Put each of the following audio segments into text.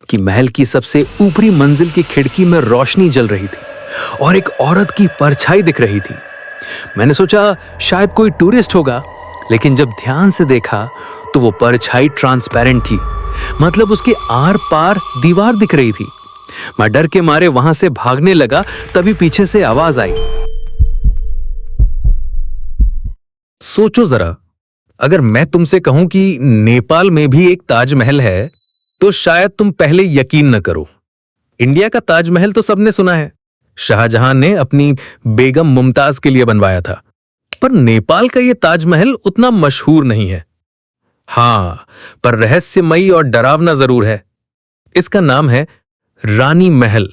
कि महल की सबसे ऊपरी मंजिल की खिड़की में रोशनी जल रही थी और एक औरत की परछाई दिख रही थी। मैंने सोचा शायद कोई टूरिस्ट होगा, लेकिन जब ध्यान से देखा तो वो परछाई ट्रांसपेरेंट थी, मतलब उसके आर पार दीवार दिख रही थी। मैं डर के मारे वहां से भागने लगा, तभी पीछे से आवाज आई। सोचो जरा, अगर मैं तुमसे कहूं कि नेपाल में भी एक ताजमहल है तो शायद तुम पहले यकीन न करो। इंडिया का ताजमहल तो सबने सुना है, शाहजहां ने अपनी बेगम मुमताज के लिए बनवाया था, पर नेपाल का यह ताजमहल उतना मशहूर नहीं है। हां, पर रहस्यमयी और डरावना जरूर है। इसका नाम है रानी महल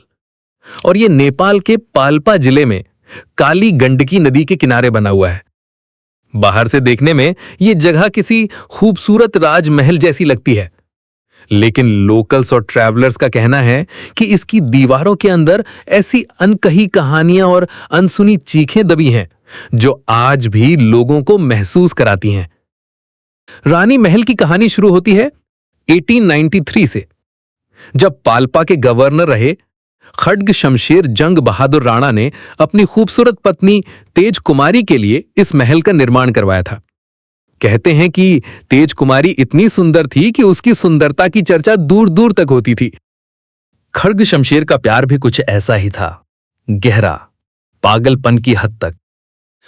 और यह नेपाल के पाल्पा जिले में काली गंडकी नदी के किनारे बना हुआ है। बाहर से देखने में यह जगह किसी खूबसूरत राजमहल जैसी लगती है, लेकिन लोकल्स और ट्रैवलर्स का कहना है कि इसकी दीवारों के अंदर ऐसी अनकही कहानियां और अनसुनी चीखें दबी हैं जो आज भी लोगों को महसूस कराती हैं। रानी महल की कहानी शुरू होती है 1893 से, जब पाल्पा के गवर्नर रहे खड्ग शमशेर जंग बहादुर राणा ने अपनी खूबसूरत पत्नी तेज कुमारी के लिए इस महल का निर्माण करवाया था। कहते हैं कि तेज कुमारी इतनी सुंदर थी कि उसकी सुंदरता की चर्चा दूर दूर तक होती थी। खड्ग शमशेर का प्यार भी कुछ ऐसा ही था, गहरा, पागलपन की हद तक।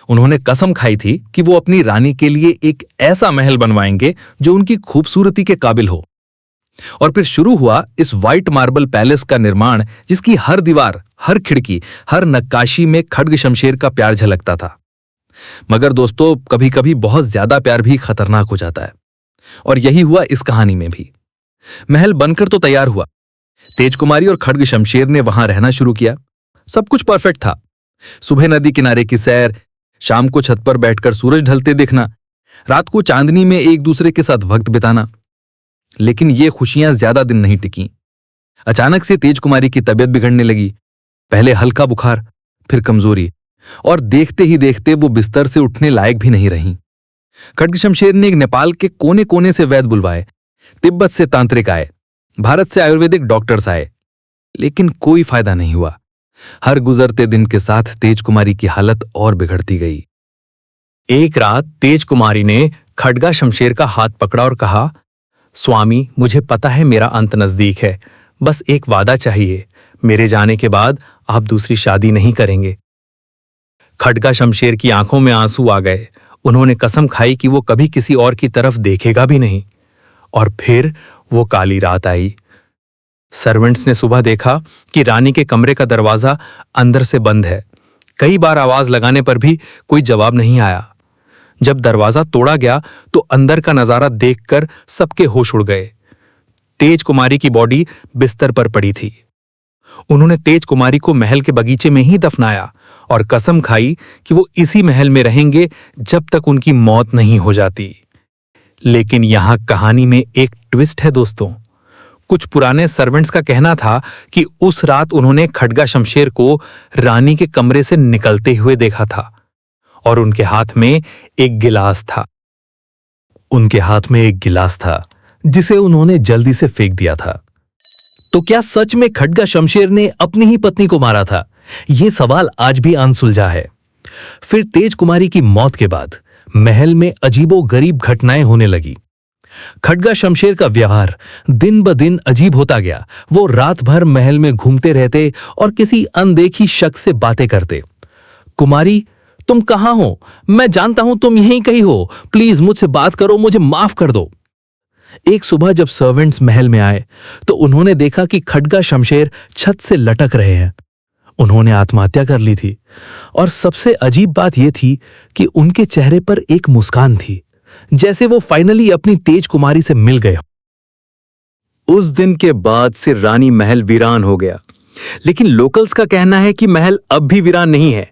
उन्होंने कसम खाई थी कि वो अपनी रानी के लिए एक ऐसा महल बनवाएंगे जो उनकी खूबसूरती के काबिल हो। और फिर शुरू हुआ इस व्हाइट मार्बल पैलेस का निर्माण, जिसकी हर दीवार, हर खिड़की, हर नक्काशी में खड्ग शमशेर का प्यार झलकता था। मगर दोस्तों, कभी कभी बहुत ज्यादा प्यार भी खतरनाक हो जाता है, और यही हुआ इस कहानी में भी। महल बनकर तो तैयार हुआ, तेज कुमारी और खड्ग शमशेर ने वहां रहना शुरू किया। सब कुछ परफेक्ट था। सुबह नदी किनारे की सैर, शाम को छत पर बैठकर सूरज ढलते देखना, रात को चांदनी में एक दूसरे के साथ वक्त बिताना। लेकिन ये खुशियां ज्यादा दिन नहीं टिकी। अचानक से तेज कुमारी की तबीयत बिगड़ने लगी। पहले हल्का बुखार, फिर कमजोरी, और देखते ही देखते वो बिस्तर से उठने लायक भी नहीं रहीं। खड्ग शमशेर ने नेपाल के कोने कोने से वैद्य बुलवाए, तिब्बत से तांत्रिक आए, भारत से आयुर्वेदिक डॉक्टर्स आए, लेकिन कोई फायदा नहीं हुआ। हर गुजरते दिन के साथ तेज कुमारी की हालत और बिगड़ती गई। एक रात तेज कुमारी ने खड्गा शमशेर का हाथ पकड़ा और कहा, स्वामी, मुझे पता है मेरा अंत नजदीक है, बस एक वादा चाहिए, मेरे जाने के बाद आप दूसरी शादी नहीं करेंगे। खड्गा शमशेर की आंखों में आंसू आ गए। उन्होंने कसम खाई कि वो कभी किसी और की तरफ देखेगा भी नहीं। और फिर वो काली रात आई। सर्वेंट्स ने सुबह देखा कि रानी के कमरे का दरवाजा अंदर से बंद है। कई बार आवाज लगाने पर भी कोई जवाब नहीं आया। जब दरवाजा तोड़ा गया तो अंदर का नजारा देखकर सबके होश उड़ गए। तेज कुमारी की बॉडी बिस्तर पर पड़ी थी। उन्होंने तेज कुमारी को महल के बगीचे में ही दफनाया और कसम खाई कि वो इसी महल में रहेंगे जब तक उनकी मौत नहीं हो जाती। लेकिन यहां कहानी में एक ट्विस्ट है दोस्तों। कुछ पुराने सर्वेंट्स का कहना था कि उस रात उन्होंने खड्गा शमशेर को रानी के कमरे से निकलते हुए देखा था और उनके हाथ में एक गिलास था जिसे उन्होंने जल्दी से फेंक दिया था। तो क्या सच में खड्गा शमशेर ने अपनी ही पत्नी को मारा था? यह सवाल आज भी अनसुलझा है। फिर तेज कुमारी की मौत के बाद महल में अजीबोगरीब घटनाएं होने लगी। खड्गा शमशेर का व्यवहार दिन ब दिन अजीब होता गया। वो रात भर महल में घूमते रहते और किसी अनदेखी शख्स से बातें करते। कुमारी, तुम कहां हो? मैं जानता हूं तुम यहीं कहीं हो, प्लीज मुझसे बात करो, मुझे माफ कर दो। एक सुबह जब सर्वेंट्स महल में आए तो उन्होंने देखा कि खड्गा शमशेर छत से लटक रहे हैं। उन्होंने आत्महत्या कर ली थी और सबसे अजीब बात यह थी कि उनके चेहरे पर एक मुस्कान थी, जैसे वो फाइनली अपनी तेज कुमारी से मिल गए। उस दिन के बाद से रानी महल वीरान हो गया, लेकिन लोकल्स का कहना है कि महल अब भी वीरान नहीं है।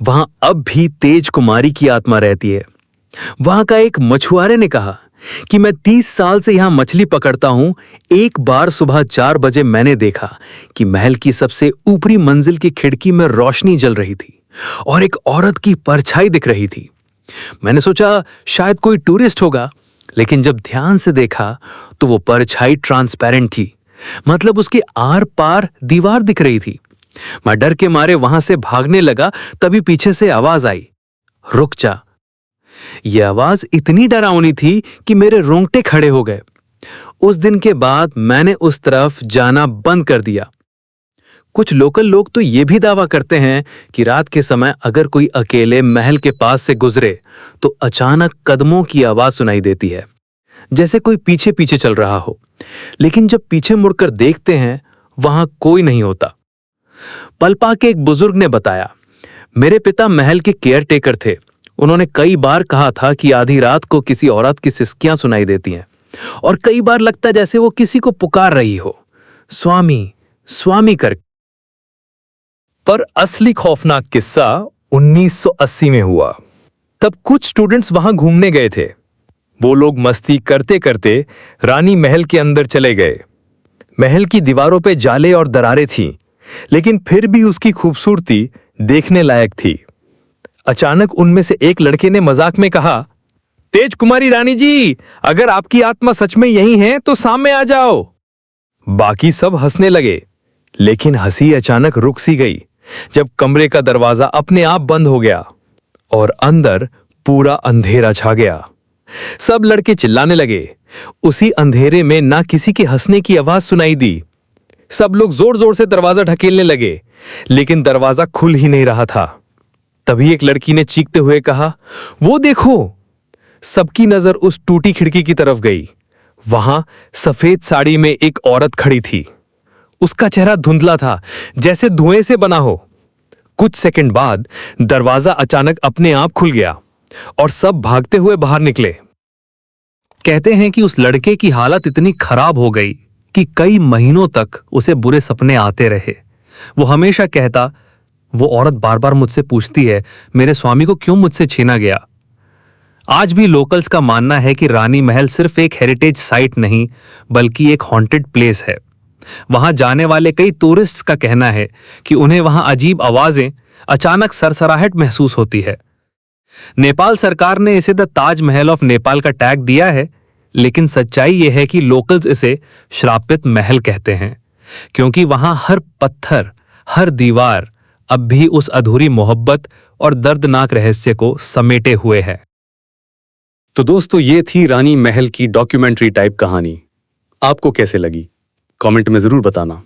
वहां अब भी तेज कुमारी की आत्मा रहती है। वहां का एक मछुआरे ने कहा कि मैं 30 साल से यहां मछली पकड़ता हूं। एक बार सुबह 4 बजे मैंने देखा कि महल की सबसे ऊपरी मंजिल की खिड़की में रोशनी जल रही थी और एक औरत की परछाई दिख रही थी। मैंने सोचा शायद कोई टूरिस्ट होगा, लेकिन जब ध्यान से देखा तो वो परछाई ट्रांसपेरेंट थी, मतलब उसके आर पार दीवार दिख रही थी। मैं डर के मारे वहां से भागने लगा, तभी पीछे से आवाज आई, रुक जा। यह आवाज इतनी डरावनी थी कि मेरे रोंगटे खड़े हो गए। उस दिन के बाद मैंने उस तरफ जाना बंद कर दिया। कुछ लोकल लोग तो ये भी दावा करते हैं कि रात के समय अगर कोई अकेले महल के पास से गुजरे तो अचानक कदमों की आवाज सुनाई देती है, जैसे कोई पीछे पीछे चल रहा हो। लेकिन जब पीछे मुड़कर देखते हैं वहां कोई नहीं होता। पलपा के एक बुजुर्ग ने बताया, मेरे पिता महल के केयर टेकर थे। उन्होंने कई बार कहा था कि आधी रात को किसी औरत की सिसकियां सुनाई देती हैं और कई बार लगता जैसे वो किसी को पुकार रही हो, स्वामी स्वामी कर। पर असली खौफनाक किस्सा 1980 में हुआ। तब कुछ स्टूडेंट्स वहां घूमने गए थे। वो लोग मस्ती करते करते रानी महल के अंदर चले गए। महल की दीवारों पे जाले और दरारें थीं, लेकिन फिर भी उसकी खूबसूरती देखने लायक थी। अचानक उनमें से एक लड़के ने मजाक में कहा, तेज कुमारी रानी जी, अगर आपकी आत्मा सच में यही है तो सामने आ जाओ। बाकी सब हंसने लगे, लेकिन हंसी अचानक रुक सी गई जब कमरे का दरवाजा अपने आप बंद हो गया और अंदर पूरा अंधेरा छा गया। सब लड़के चिल्लाने लगे। उसी अंधेरे में ना किसी के हंसने की आवाज सुनाई दी। सब लोग जोर जोर से दरवाजा ढकेलने लगे, लेकिन दरवाजा खुल ही नहीं रहा था। तभी एक लड़की ने चीखते हुए कहा, वो देखो। सबकी नजर उस टूटी खिड़की की तरफ गई। वहां सफेद साड़ी में एक औरत खड़ी थी। उसका चेहरा धुंधला था, जैसे धुएं से बना हो। कुछ सेकंड बाद दरवाजा अचानक अपने आप खुल गया और सब भागते हुए बाहर निकले। कहते हैं कि उस लड़के की हालत इतनी खराब हो गई कि कई महीनों तक उसे बुरे सपने आते रहे। वो हमेशा कहता, वो औरत बार बार मुझसे पूछती है, मेरे स्वामी को क्यों मुझसे छीना गया। आज भी लोकल्स का मानना है कि रानी महल सिर्फ एक हेरिटेज साइट नहीं, बल्कि एक हॉन्टेड प्लेस है। वहां जाने वाले कई टूरिस्ट्स का कहना है कि उन्हें वहां अजीब आवाजें, अचानक सरसराहट महसूस होती है। नेपाल सरकार ने इसे द ताज महल ऑफ नेपाल का टैग दिया है, लेकिन सच्चाई यह है कि लोकल्स इसे श्रापित महल कहते हैं, क्योंकि वहां हर पत्थर, हर दीवार अब भी उस अधूरी मोहब्बत और दर्दनाक रहस्य को समेटे हुए है। तो दोस्तों, ये थी रानी महल की डॉक्यूमेंट्री टाइप कहानी। आपको कैसे लगी कमेंट में जरूर बताना।